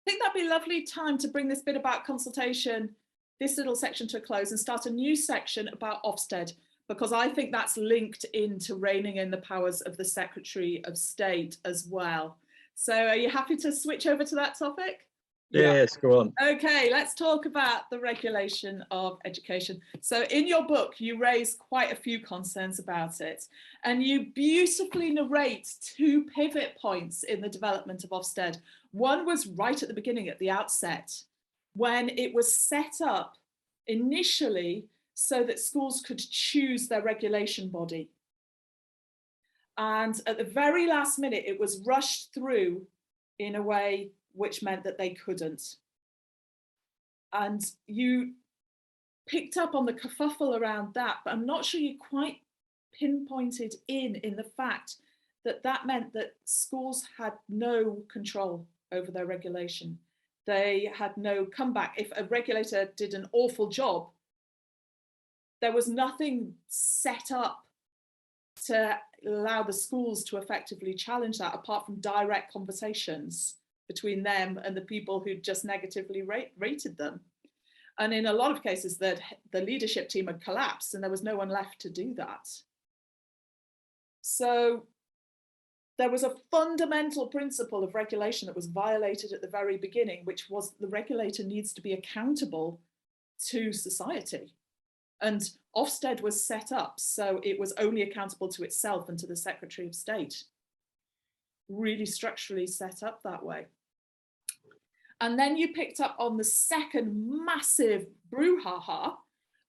think that'd be a lovely time to bring this bit about consultation, this little section, to a close and start a new section about Ofsted, because I think that's linked into reining in the powers of the Secretary of State as well. So are you happy to switch over to that topic? Yes, go on. Okay, let's talk about the regulation of education. So in your book, you raise quite a few concerns about it, and you beautifully narrate two pivot points in the development of Ofsted. One was right at the beginning, at the outset, when it was set up initially so that schools could choose their regulation body. And at the very last minute, it was rushed through in a way which meant that they couldn't. And you picked up on the kerfuffle around that, but I'm not sure you quite pinpointed in the fact that that meant that schools had no control over their regulation. They had no comeback. If a regulator did an awful job, there was nothing set up to allow the schools to effectively challenge that, apart from direct conversations between them and the people who just negatively rated them. And in a lot of cases, the leadership team had collapsed and there was no one left to do that. So there was a fundamental principle of regulation that was violated at the very beginning, which was the regulator needs to be accountable to society. And Ofsted was set up so it was only accountable to itself and to the Secretary of State. Really structurally set up that way. And then you picked up on the second massive brouhaha,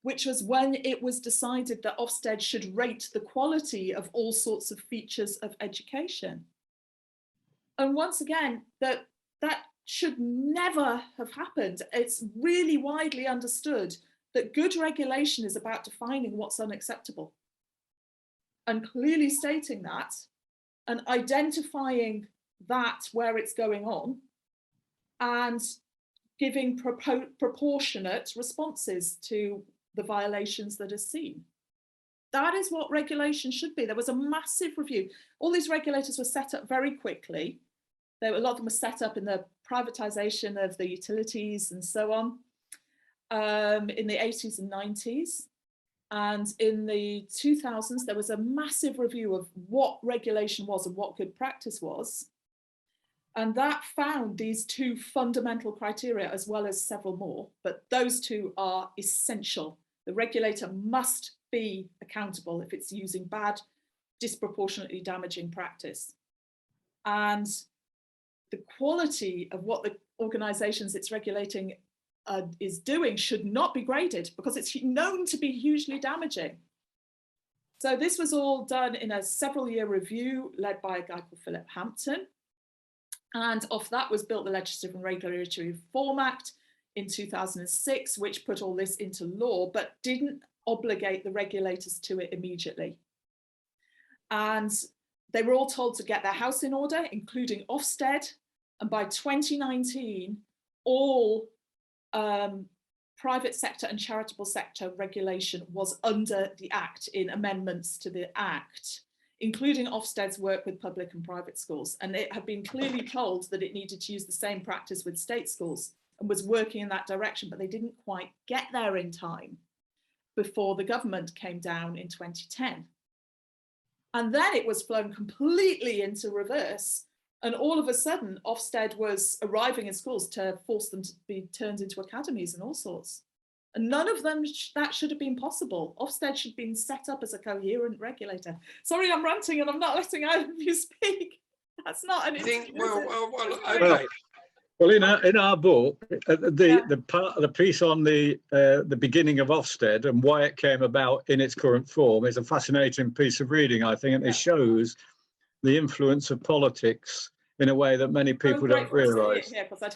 which was when it was decided that Ofsted should rate the quality of all sorts of features of education. And once again, that should never have happened. It's really widely understood that good regulation is about defining what's unacceptable and clearly stating that and identifying that where it's going on and giving proportionate responses to the violations that are seen. That is what regulation should be. There was a massive review. All these regulators were set up very quickly. A lot of them were set up in the privatization of the utilities and so on in the 80s and 90s. And in the 2000s, there was a massive review of what regulation was and what good practice was. And that found these two fundamental criteria, as well as several more, but those two are essential. The regulator must be accountable if it's using bad, disproportionately damaging practice. And the quality of what the organizations it's regulating is doing should not be graded because it's known to be hugely damaging. So this was all done in a several-year review led by a guy called Philip Hampton. And off that was built the Legislative and Regulatory Reform Act in 2006, which put all this into law, but didn't obligate the regulators to it immediately. And they were all told to get their house in order, including Ofsted. And by 2019, all private sector and charitable sector regulation was under the Act in amendments to the Act, including Ofsted's work with public and private schools. And it had been clearly told that it needed to use the same practice with state schools and was working in that direction, but they didn't quite get there in time before the government came down in 2010. And then it was flown completely into reverse. And all of a sudden, Ofsted was arriving in schools to force them to be turned into academies and all sorts. And none of them, that should have been possible. Ofsted should have been set up as a coherent regulator. Sorry, I'm ranting and I'm not letting either of you speak. That's not an okay. Well, in our book, the piece on the beginning of Ofsted and why it came about in its current form is a fascinating piece of reading, I think, and it shows the influence of politics in a way that many people don't realise.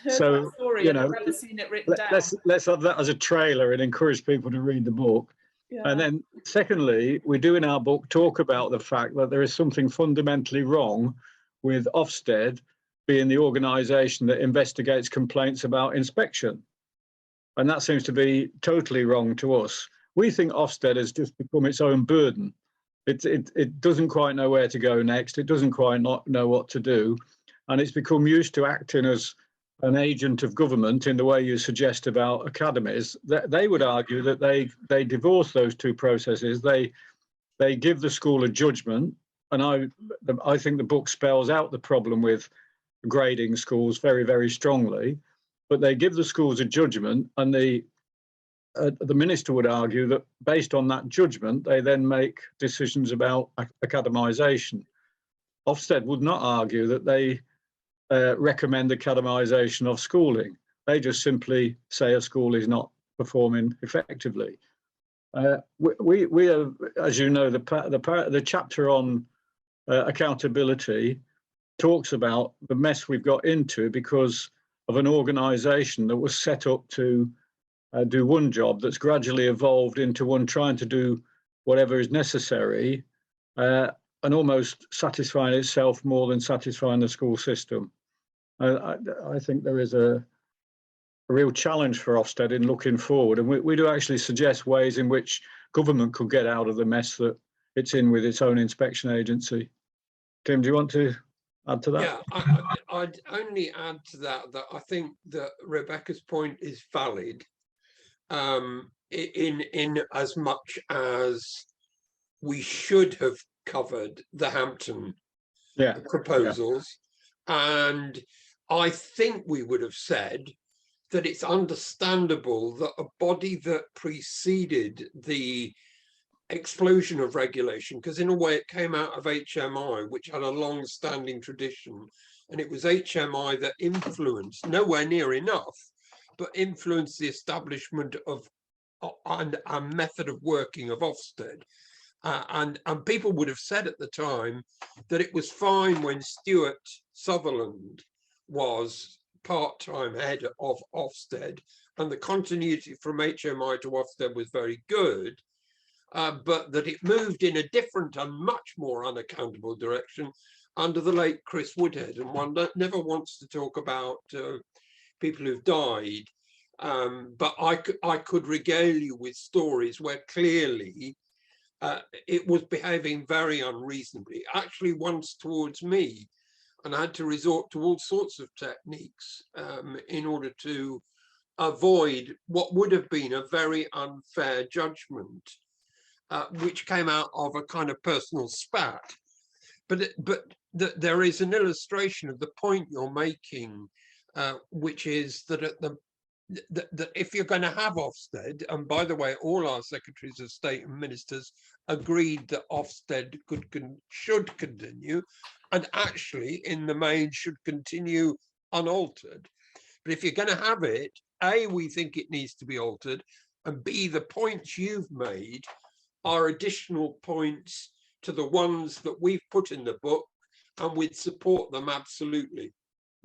So, that story, you know, I've never seen it written down. Let's have that as a trailer and encourage people to read the book. Yeah. And then secondly, we do in our book talk about the fact that there is something fundamentally wrong with Ofsted being the organisation that investigates complaints about inspection. And that seems to be totally wrong to us. We think Ofsted has just become its own burden. It doesn't quite know where to go next. It doesn't quite know what to do. And it's become used to acting as an agent of government in the way you suggest about academies, they would argue that they divorce those two processes. They give the school a judgment, and I think the book spells out the problem with grading schools very, very strongly. But they give the schools a judgment, and the minister would argue that based on that judgment, they then make decisions about academisation. Ofsted would not argue that they recommend academisation of schooling. They just simply say a school is not performing effectively. We have, as you know, the chapter on accountability talks about the mess we've got into because of an organisation that was set up to do one job that's gradually evolved into one trying to do whatever is necessary and almost satisfying itself more than satisfying the school system. I think there is a real challenge for Ofsted in looking forward, and we do actually suggest ways in which government could get out of the mess that it's in with its own inspection agency. Tim, do you want to add to that? Yeah, I'd only add to that I think that Rebecca's point is valid in as much as we should have covered the Hampton proposals. Yeah. And I think we would have said that it's understandable that a body that preceded the explosion of regulation, because in a way it came out of HMI, which had a long-standing tradition, and it was HMI that influenced, nowhere near enough, but influenced the establishment of and a method of working of Ofsted. And people would have said at the time that it was fine when Stuart Sutherland was part-time head of Ofsted, and the continuity from HMI to Ofsted was very good, but that it moved in a different and much more unaccountable direction under the late Chris Woodhead. And one never wants to talk about people who've died, but I could regale you with stories where clearly it was behaving very unreasonably, actually once towards me, and I had to resort to all sorts of techniques in order to avoid what would have been a very unfair judgment, which came out of a kind of personal spat. But there is an illustration of the point you're making, which is that that if you're going to have Ofsted, and by the way, all our secretaries of state and ministers agreed that Ofsted should continue, and actually in the main should continue unaltered. But if you're going to have it, A, we think it needs to be altered, and B, the points you've made are additional points to the ones that we've put in the book, and we'd support them absolutely.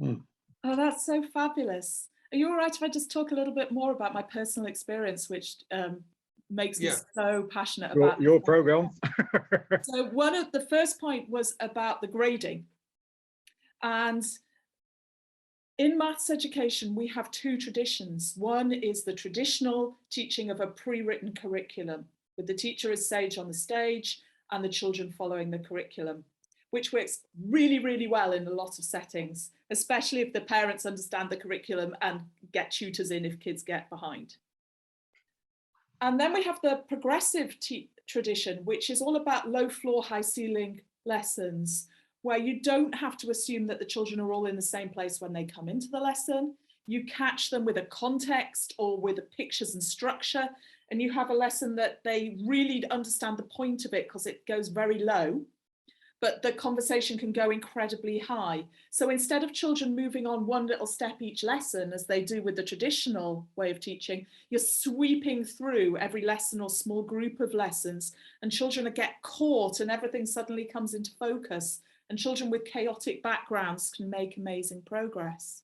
Oh, that's so fabulous. Are you all right if I just talk a little bit more about my personal experience, which makes me so passionate about your program? So the first point was about the grading. And in maths education, we have two traditions. One is the traditional teaching of a pre-written curriculum, with the teacher as sage on the stage and the children following the curriculum, which works really, really well in a lot of settings, especially if the parents understand the curriculum and get tutors in if kids get behind. And then we have the progressive tradition, which is all about low floor, high ceiling lessons, where you don't have to assume that the children are all in the same place when they come into the lesson. You catch them with a context or with pictures and structure, and you have a lesson that they really understand the point of it because it goes very low, but the conversation can go incredibly high. So instead of children moving on one little step each lesson, as they do with the traditional way of teaching, you're sweeping through every lesson or small group of lessons, and children get caught and everything suddenly comes into focus, and children with chaotic backgrounds can make amazing progress.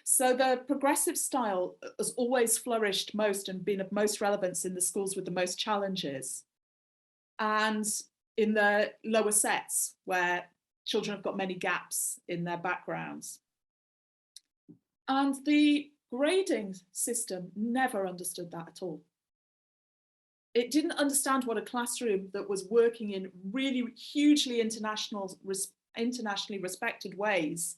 So the progressive style has always flourished most and been of most relevance in the schools with the most challenges. And in the lower sets where children have got many gaps in their backgrounds. And the grading system never understood that at all. It didn't understand what a classroom that was working in really hugely internationally respected ways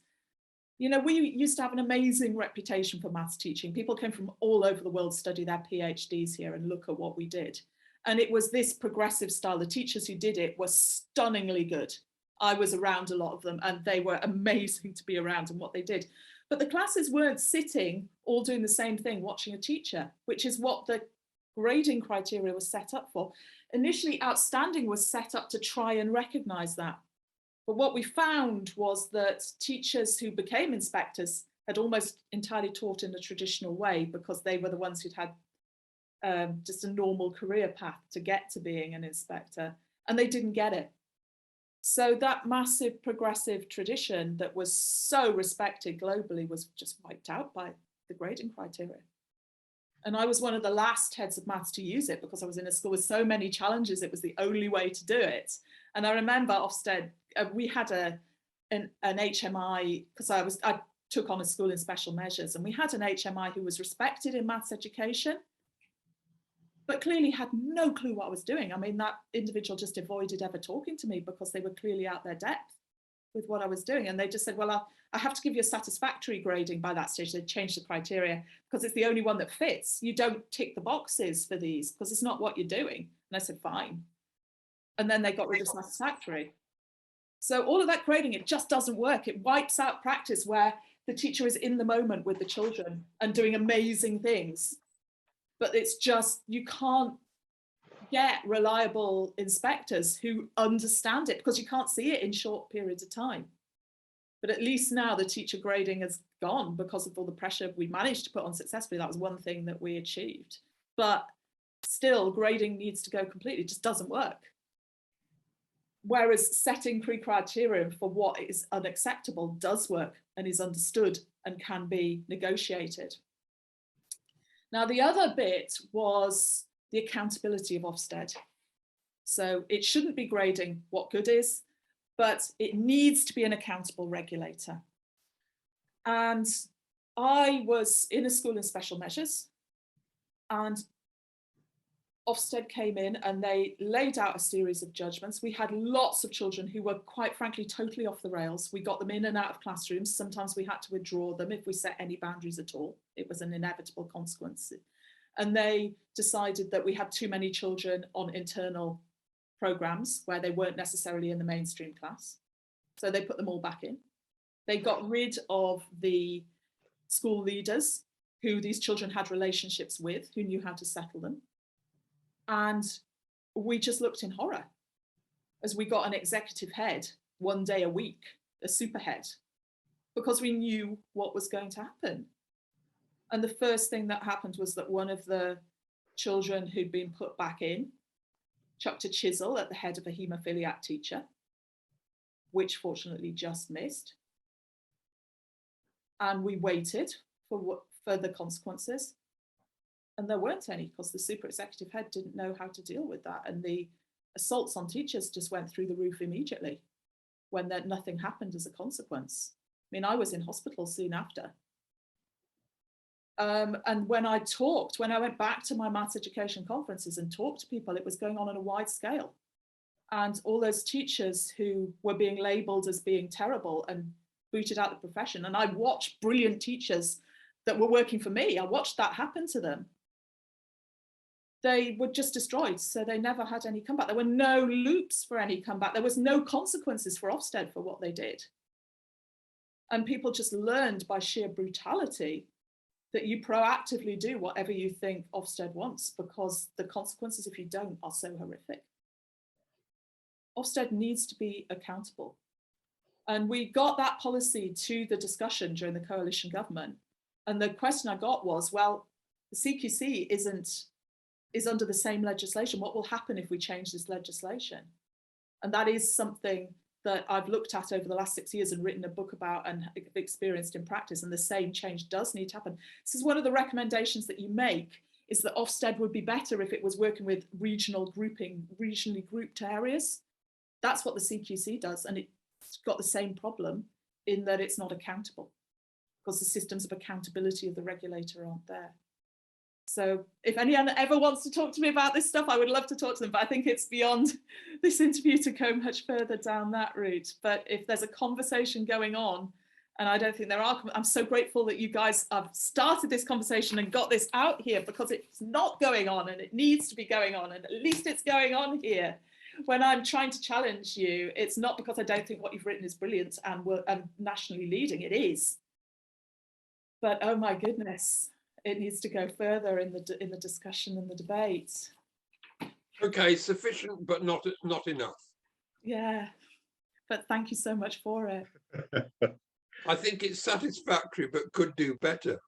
You know, we used to have an amazing reputation for maths teaching. People came from all over the world, study their PhDs here and look at what we did. And it was this progressive style. The teachers who did it were stunningly good. I was around a lot of them and they were amazing to be around and what they did. But the classes weren't sitting all doing the same thing, watching a teacher, which is what the grading criteria was set up for. Initially, outstanding was set up to try and recognise that. But what we found was that teachers who became inspectors had almost entirely taught in the traditional way because they were the ones who'd had just a normal career path to get to being an inspector, and they didn't get it. So that massive progressive tradition that was so respected globally was just wiped out by the grading criteria. And I was one of the last heads of maths to use it because I was in a school with so many challenges. It was the only way to do it. And I remember Ofsted, we had an HMI because I took on a school in special measures, and we had an HMI who was respected in maths education, but clearly had no clue what I was doing. I mean, that individual just avoided ever talking to me because they were clearly out their depth with what I was doing. And they just said, well, I have to give you a satisfactory grading by that stage. They changed the criteria because it's the only one that fits. You don't tick the boxes for these because it's not what you're doing. And I said, fine. And then they got rid of satisfactory. So all of that grading, it just doesn't work. It wipes out practice where the teacher is in the moment with the children and doing amazing things. But it's just, you can't get reliable inspectors who understand it because you can't see it in short periods of time. But at least now the teacher grading has gone because of all the pressure we managed to put on successfully. That was one thing that we achieved. But still, grading needs to go completely. It just doesn't work. Whereas setting criteria for what is unacceptable does work and is understood and can be negotiated. Now, the other bit was the accountability of Ofsted. So it shouldn't be grading what good is, but it needs to be an accountable regulator. And I was in a school in special measures, and Ofsted came in and they laid out a series of judgments. We had lots of children who were, quite frankly, totally off the rails. We got them in and out of classrooms. Sometimes we had to withdraw them if we set any boundaries at all. It was an inevitable consequence. And they decided that we had too many children on internal programs where they weren't necessarily in the mainstream class. So they put them all back in. They got rid of the school leaders who these children had relationships with, who knew how to settle them. And we just looked in horror as we got an executive head one day a week, a super head, because we knew what was going to happen. And the first thing that happened was that one of the children who'd been put back in chucked a chisel at the head of a haemophiliac teacher, which fortunately just missed. And we waited for the consequences. And there weren't any because the super executive head didn't know how to deal with that. And the assaults on teachers just went through the roof immediately when nothing happened as a consequence. I mean, I was in hospital soon after. And when I went back to my maths education conferences and talked to people, it was going on a wide scale. And all those teachers who were being labelled as being terrible and booted out the profession. And I watched brilliant teachers that were working for me. I watched that happen to them. They were just destroyed, so they never had any comeback. There were no loops for any comeback. There was no consequences for Ofsted for what they did. And people just learned by sheer brutality that you proactively do whatever you think Ofsted wants, because the consequences if you don't are so horrific. Ofsted needs to be accountable. And we got that policy to the discussion during the coalition government. And the question I got was, well, the CQC is under the same legislation. What will happen if we change this legislation? And that is something that I've looked at over the last 6 years and written a book about and experienced in practice, and the same change does need to happen. This is one of the recommendations that you make, is that Ofsted would be better if it was working with regionally grouped areas. That's what the CQC does, and it's got the same problem in that it's not accountable because the systems of accountability of the regulator aren't there. So if anyone ever wants to talk to me about this stuff, I would love to talk to them, but I think it's beyond this interview to go much further down that route. But if there's a conversation going on And I don't think there are. I'm so grateful that you guys have started this conversation and got this out here, because it's not going on and it needs to be going on. And at least it's going on here. When I'm trying to challenge you, it's not because I don't think what you've written is brilliant and nationally leading. It is. But oh my goodness, it needs to go further in the discussion and the debate. Okay, sufficient, but not enough. Yeah, but thank you so much for it. I think it's satisfactory, but could do better.